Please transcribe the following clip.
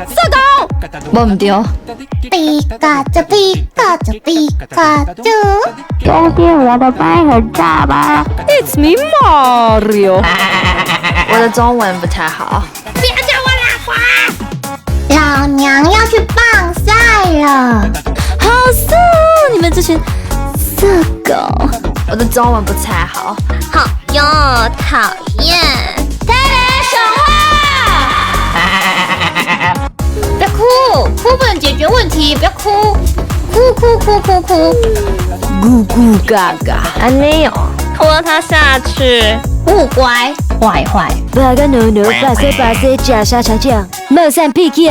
社工，无唔对。皮卡丘，皮卡丘，皮卡丘。兄弟，我的麦很大吧 It's me Mario。我的中文不太好。别叫我老婆！老娘要去棒赛了。好色哦！你们这群色狗。我的中文不太好。好哟，讨厌！太太说话。不要哭，哭不能解决问题，不要哭，哭。咕咕嘎嘎，还没有，拖他下去。不乖，坏。八个努努，把谁加沙茶酱，冒三屁气。